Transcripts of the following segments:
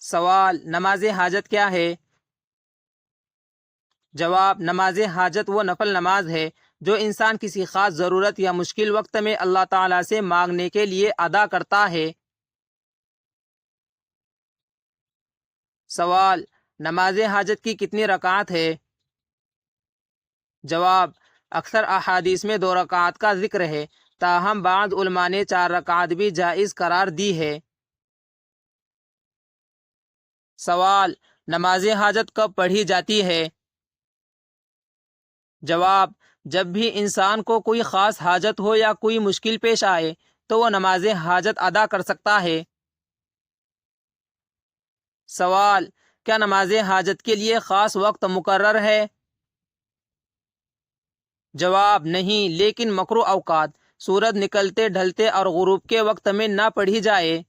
سوال: نماز حاجت کیا ہے؟ جواب: نماز حاجت وہ نفل نماز ہے جو انسان کسی خاص ضرورت یا مشکل وقت میں اللہ تعالیٰ سے مانگنے کے لیے ادا کرتا ہے۔ سوال: نماز حاجت کی کتنی رکعت ہے؟ جواب: اکثر احادیث میں 2 رکعت کا ذکر ہے، تاہم بعض علماء نے 4 رکعت بھی جائز قرار دی ہے۔ سوال: نماز حاجت کب پڑھی جاتی ہے؟ جواب: جب بھی انسان کو کوئی خاص حاجت ہو یا کوئی مشکل پیش آئے تو وہ نماز حاجت ادا کر سکتا ہے۔ سوال: کیا نماز حاجت کے لیے خاص وقت مقرر ہے؟ جواب: نہیں، لیکن مکروہ اوقات سورج نکلتے ڈھلتے اور غروب کے وقت میں نہ پڑھی جائے۔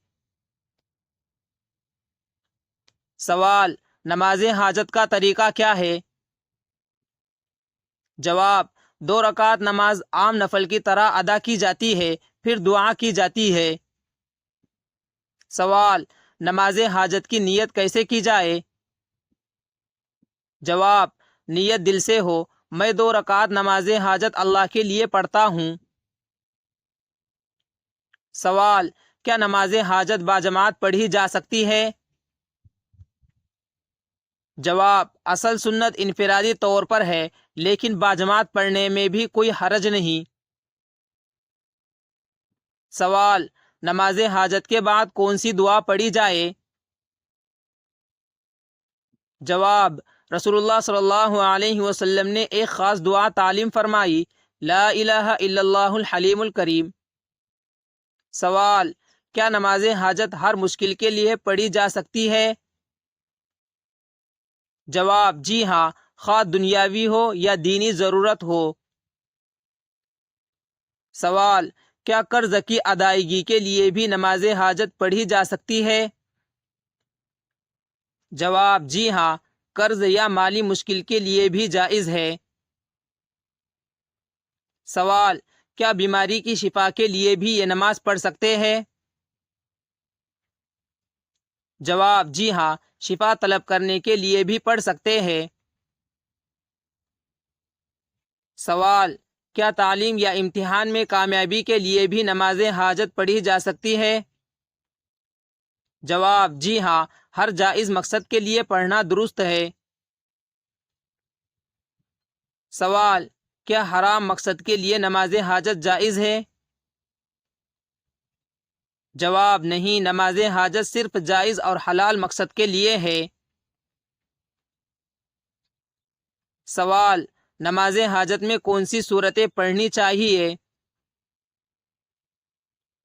سوال: نماز حاجت کا طریقہ کیا ہے؟ جواب: 2 رکعت نماز عام نفل کی طرح ادا کی جاتی ہے، پھر دعا کی جاتی ہے۔ سوال: نماز حاجت کی نیت کیسے کی جائے؟ جواب: نیت دل سے ہو، میں 2 رکعت نماز حاجت اللہ کے لیے پڑھتا ہوں۔ سوال: کیا نماز حاجت باجماعت پڑھی جا سکتی ہے؟ جواب: اصل سنت انفرادی طور پر ہے، لیکن باجماعت پڑھنے میں بھی کوئی حرج نہیں۔ سوال: نماز حاجت کے بعد کون سی دعا پڑھی جائے؟ جواب: رسول اللہ صلی اللہ علیہ وسلم نے ایک خاص دعا تعلیم فرمائی، لا الہ الا اللہ الحلیم الکریم۔ سوال: کیا نماز حاجت ہر مشکل کے لیے پڑھی جا سکتی ہے؟ جواب: جی ہاں، خواہ دنیاوی ہو یا دینی ضرورت ہو۔ سوال: کیا قرض کی ادائیگی کے لیے بھی نماز حاجت پڑھی جا سکتی ہے؟ جواب: جی ہاں، قرض یا مالی مشکل کے لیے بھی جائز ہے۔ سوال: کیا بیماری کی شفا کے لیے بھی یہ نماز پڑھ سکتے ہیں؟ جواب: جی ہاں، شفا طلب کرنے کے لیے بھی پڑھ سکتے ہیں۔ سوال: کیا تعلیم یا امتحان میں کامیابی کے لیے بھی نماز حاجت پڑھی جا سکتی ہے؟ جواب: جی ہاں، ہر جائز مقصد کے لیے پڑھنا درست ہے۔ سوال: کیا حرام مقصد کے لیے نماز حاجت جائز ہے؟ جواب: نہیں، نماز حاجت صرف جائز اور حلال مقصد کے لیے ہے۔ سوال: نماز حاجت میں کون سی صورتیں پڑھنی چاہیے؟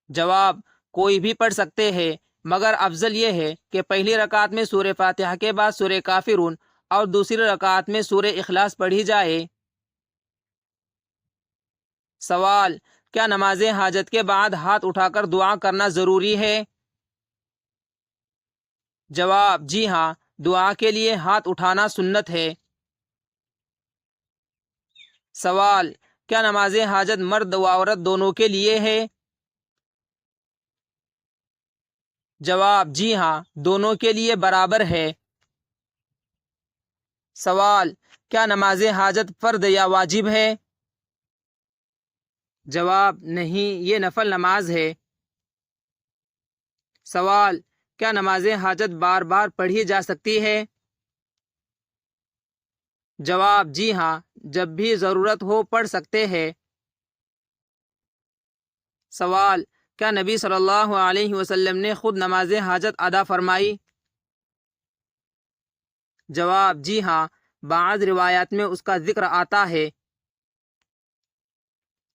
جواب: کوئی بھی پڑھ سکتے ہیں، مگر افضل یہ ہے کہ پہلی رکعت میں سورہ فاتحہ کے بعد سورہ کافرون اور دوسری رکعت میں سورہ اخلاص پڑھی جائے۔ سوال: کیا نماز حاجت کے بعد ہاتھ اٹھا کر دعا کرنا ضروری ہے؟ جواب: جی ہاں، دعا کے لیے ہاتھ اٹھانا سنت ہے۔ سوال: کیا نماز حاجت مرد و عورت دونوں کے لیے ہے؟ جواب: جی ہاں، دونوں کے لیے برابر ہے۔ سوال: کیا نماز حاجت فرض یا واجب ہے؟ جواب: نہیں، یہ نفل نماز ہے۔ سوال: کیا نماز حاجت بار بار پڑھی جا سکتی ہے؟ جواب: جی ہاں، جب بھی ضرورت ہو پڑھ سکتے ہیں۔ سوال: کیا نبی صلی اللہ علیہ وسلم نے خود نماز حاجت ادا فرمائی؟ جواب: جی ہاں، بعض روایات میں اس کا ذکر آتا ہے۔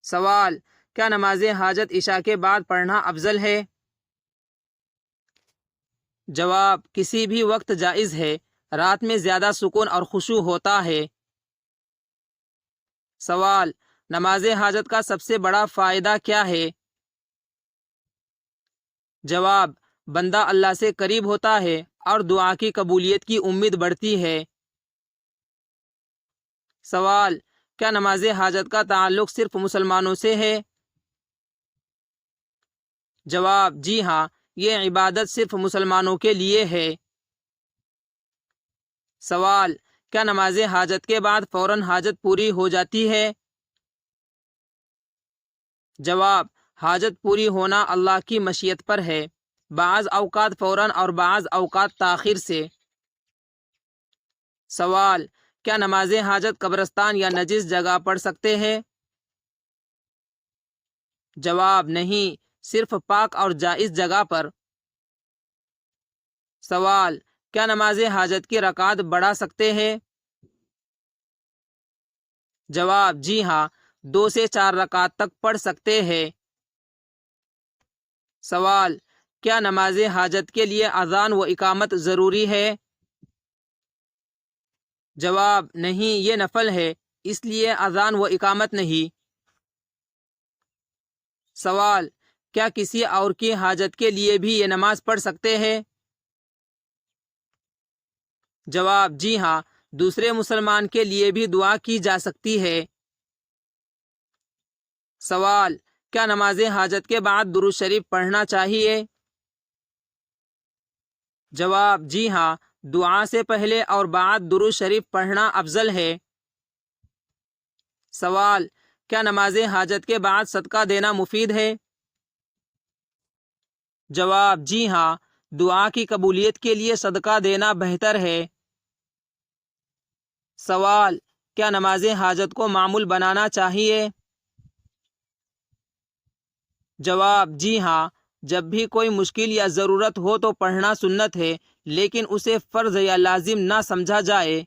سوال: کیا نماز حاجت عشاء کے بعد پڑھنا افضل ہے؟ جواب: کسی بھی وقت جائز ہے، رات میں زیادہ سکون اور خشوع ہوتا ہے۔ سوال: نماز حاجت کا سب سے بڑا فائدہ کیا ہے؟ جواب: بندہ اللہ سے قریب ہوتا ہے اور دعا کی قبولیت کی امید بڑھتی ہے۔ سوال: کیا نماز حاجت کا تعلق صرف مسلمانوں سے ہے؟ جواب: جی ہاں، یہ عبادت صرف مسلمانوں کے لیے ہے۔ سوال، کیا نماز حاجت کے بعد فوراً حاجت پوری ہو جاتی ہے؟ جواب، حاجت پوری ہونا اللہ کی مشیت پر ہے، بعض اوقات فوراً اور بعض اوقات تاخیر سے۔ سوال، کیا نماز حاجت قبرستان یا نجس جگہ پڑھ سکتے ہیں؟ جواب، نہیں، صرف پاک اور جائز جگہ پر۔ سوال، کیا نماز حاجت کی رکعت بڑھا سکتے ہیں؟ جواب، جی ہاں، 2 سے 4 رکعت تک پڑھ سکتے ہیں۔ سوال، کیا نماز حاجت کے لیے اذان و اقامت ضروری ہے؟ جواب، نہیں، یہ نفل ہے، اس لیے اذان و اقامت نہیں۔ سوال، کیا کسی اور کی حاجت کے لیے بھی یہ نماز پڑھ سکتے ہیں؟ جواب، جی ہاں، دوسرے مسلمان کے لیے بھی دعا کی جا سکتی ہے۔ سوال، کیا نماز حاجت کے بعد درود شریف پڑھنا چاہیے؟ جواب، جی ہاں، دعا سے پہلے اور بعد درود شریف پڑھنا افضل ہے۔ سوال، کیا نماز حاجت کے بعد صدقہ دینا مفید ہے؟ جواب، جی ہاں، دعا کی قبولیت کے لیے صدقہ دینا بہتر ہے۔ سوال، کیا نماز حاجت کو معمول بنانا چاہیے؟ جواب، جی ہاں، جب بھی کوئی مشکل یا ضرورت ہو تو پڑھنا سنت ہے، لیکن اسے فرض یا لازم نہ سمجھا جائے۔